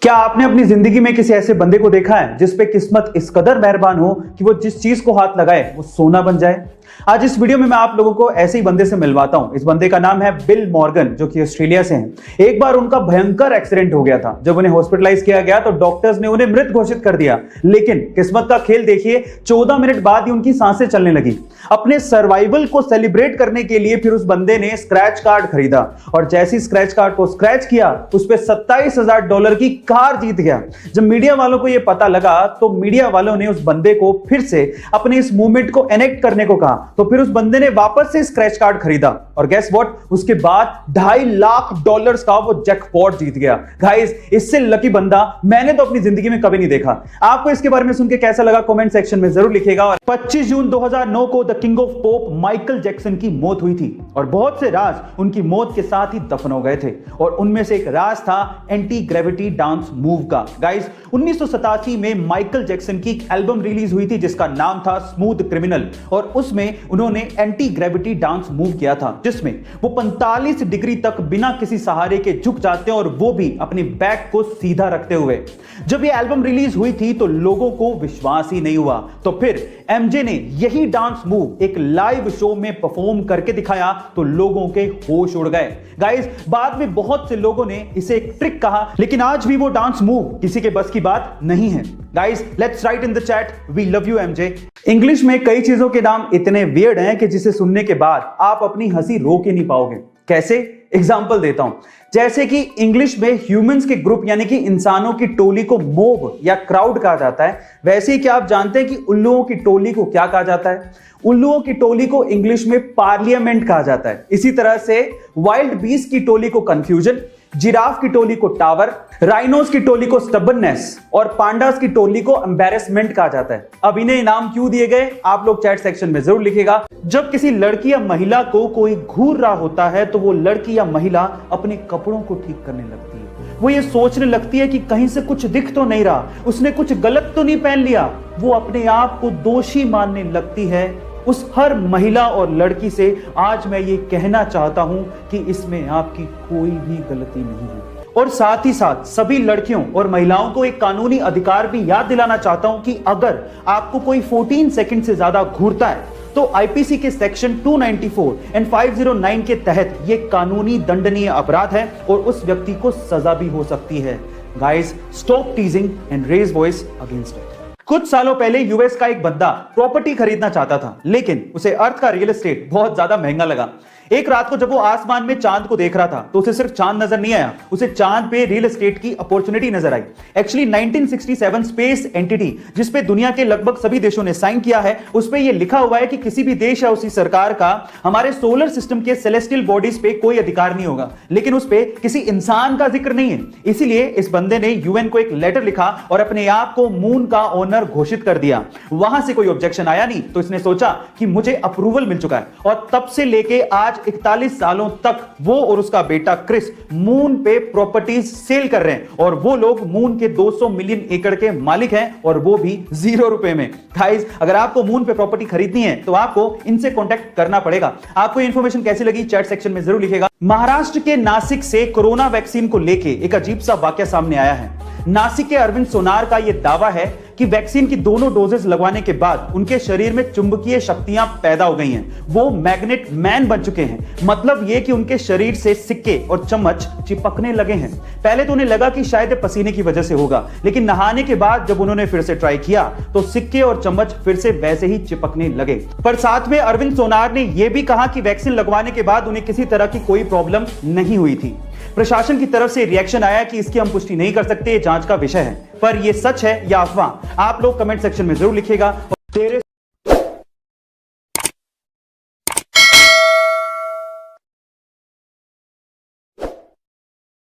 क्या आपने अपनी जिंदगी में किसी ऐसे बंदे को देखा है जिस पे किस्मत इस कदर मेहरबान हो कि वो जिस चीज को हाथ लगाए वो सोना बन जाए। आज इस वीडियो में मैं आप लोगों को ऐसे ही बंदे से मिलवाता हूं। इस बंदे का नाम है बिल मॉर्गन, जो कि ऑस्ट्रेलिया से हैं। एक बार उनका भयंकर एक्सीडेंट हो गया था। जब उन्हें हॉस्पिटलाइज किया गया तो डॉक्टर्स ने उन्हें मृत घोषित कर दिया, लेकिन किस्मत का खेल देखिए, 14 मिनट बाद ही उनकी सांसें चलने लगी। अपने सर्वाइवल को सेलिब्रेट करने के लिए फिर उस बंदे ने स्क्रैच कार्ड खरीदा और जैसी स्क्रैच कार्ड को स्क्रैच किया उस पर $27,000 की कार जीत गया। जब मीडिया वालों को यह पता लगा तो मीडिया वालों ने उस बंदे को फिर से अपने इस मूवमेंट को एनेक्ट करने को कहा, तो फिर उस बंदे ने वापस से स्क्रैच कार्ड खरीदा और गेस व्हाट, उसके बाद $2.5 लाख का वो जैकपॉट जीत गया। गाइस, इससे लकी बंदा मैंने तो अपनी जिंदगी में कभी नहीं देखा। आपको इसके बारे में सुन के कैसा लगा कमेंट सेक्शन में जरूर लिखिएगा। और 25 जून 2009 को the king of pop Michael Jackson की मौत हुई थी और बहुत से राज उनकी मौत के साथ ही दफन हो गए थे और उनमें से एक राज था एंटी ग्रेविटी डांस मूव का। गाइस, 1987 में माइकल जैक्सन की एक एल्बम रिलीज हुई थी जिसका नाम था स्मूथ क्रिमिनल और उसमें उन्होंने एंटी ग्रेविटी डांस मूव किया था, जिसमें वो 45 डिग्री तक बिना किसी सहारे के झुक जाते हैं और वो भी अपने बैक को सीधा रखते हुए। जब ये एल्बम रिलीज हुई थी तो लोगों को विश्वास ही नहीं हुआ, तो फिर एमजे ने यही डांस मूव एक लाइव शो में परफॉर्म करके दिखाया तो लोगों के होश उड़ गए। गाइस, बाद में बहुत से लोगों ने इसे एक ट्रिक कहा, लेकिन आज भी वो डांस मूव किसी के बस की बात नहीं है। Guys, let's write in the chat, we love you MJ. English में कई चीजों के नाम इतने वियर्ड हैं कि जिसे सुनने के बाद आप अपनी हंसी रोक ही नहीं पाओगे। कैसे? एग्जाम्पल देता हूं। जैसे कि इंग्लिश में ह्यूमंस के ग्रुप यानी कि इंसानों की टोली को मोब या क्राउड कहा जाता है, वैसे ही क्या आप जानते हैं कि उल्लुओं की टोली को क्या कहा जाता है? उल्लुओं की टोली को इंग्लिश में पार्लियामेंट कहा जाता है। इसी तरह से वाइल्ड बीस्ट की टोली को कंफ्यूजन, जिराफ की टोली को टावर, राइनोस की टोली को स्टबर्ननेस और पांडास की टोली को एम्बैरेसमेंट कहा जाता है। अब इन्हें इनाम क्यों दिए गए आप लोग चैट सेक्शन में जरूर लिखिएगा। जब किसी लड़की या महिला को कोई घूर रहा होता है तो वो लड़की या महिला अपने कपड़ों को ठीक करने लगती है। वो ये सोचने लगती है कि कहीं से कुछ दिख तो नहीं रहा, उसने कुछ गलत तो नहीं पहन लिया। वो अपने आप को दोषी मानने लगती है। उस हर महिला और लड़की से आज मैं ये कहना चाहता हूं कि इसमें आपकी कोई भी गलती नहीं है। और साथ ही साथ सभी लड़कियों और महिलाओं को एक कानूनी अधिकार भी याद दिलाना चाहता हूं कि अगर आपको कोई 14 सेकंड से ज्यादा घूरता है तो आईपीसी के सेक्शन 294 एंड 509 के तहत यह कानूनी दंडनीय अपराध है और उस व्यक्ति को सजा भी हो सकती है। Guys, stop teasing and raise voice against it. कुछ सालों पहले यूएस का एक बंदा प्रॉपर्टी खरीदना चाहता था, लेकिन उसे अर्थ का रियल एस्टेट बहुत ज्यादा महंगा लगा। एक रात को जब वो आसमान में चांद को देख रहा था तो उसे सिर्फ चांद नजर नहीं आया, उसे चांद पे रियल एस्टेट की अपॉर्चुनिटी नजर आई। एक्चुअली 1967 स्पेस एंटिटी जिस पे दुनिया के लगभग सभी देशों ने साइन किया है, उस पे ये लिखा हुआ है कि किसी भी देश या उसी सरकार का हमारे सोलर सिस्टम के सेलेस्टियल बॉडीज पे कोई अधिकार नहीं होगा, लेकिन उस पे किसी इंसान का जिक्र नहीं है। इसीलिए इस बंदे ने यूएन को एक लेटर लिखा और अपने आप को मून का ओनर घोषित कर दिया। वहां से कोई ऑब्जेक्शन आया नहीं तो इसने सोचा कि मुझे अप्रूवल मिल चुका है और तब से लेके आज 41 सालों तक वो और उसका बेटा क्रिस मून पे प्रॉपर्टीज सेल कर रहे हैं और वो लोग मून के 200 मिलियन एकड़ के मालिक हैं और वो भी $0 में। गाइस, अगर आपको मून पे प्रॉपर्टी खरीदनी है तो आपको इनसे कांटेक्ट करना पड़ेगा। आपको ये इंफॉर्मेशन कैसी लगी चैट सेक्शन में जरूर लिखिएगा। महाराष्ट्र के नासिक से कोरोना वैक्सीन को लेके एक अजीब सा वाकया सामने आया है। नासिक के अरविंद सोनार का यह दावा है कि वैक्सीन की दोनों डोजेस लगवाने के बाद उनके शरीर में चुंबकीय शक्तियां पैदा हो गई हैं। वो मैग्नेट मैन बन चुके हैं। मतलब यह कि उनके शरीर से सिक्के और चम्मच चिपकने लगे हैं। पहले तो उन्हें लगा कि शायद पसीने की वजह से होगा, लेकिन नहाने के बाद जब उन्होंने फिर से ट्राई किया तो सिक्के और चम्मच फिर से वैसे ही चिपकने लगे। पर साथ में अरविंद सोनार ने यह भी कहा कि वैक्सीन लगवाने के बाद उन्हें किसी तरह की कोई प्रॉब्लम नहीं हुई थी। प्रशासन की तरफ से रिएक्शन आया कि इसकी हम पुष्टि नहीं कर सकते, जांच का विषय है। पर यह सच है या अफवाह, आप लोग कमेंट सेक्शन में जरूर लिखिएगा।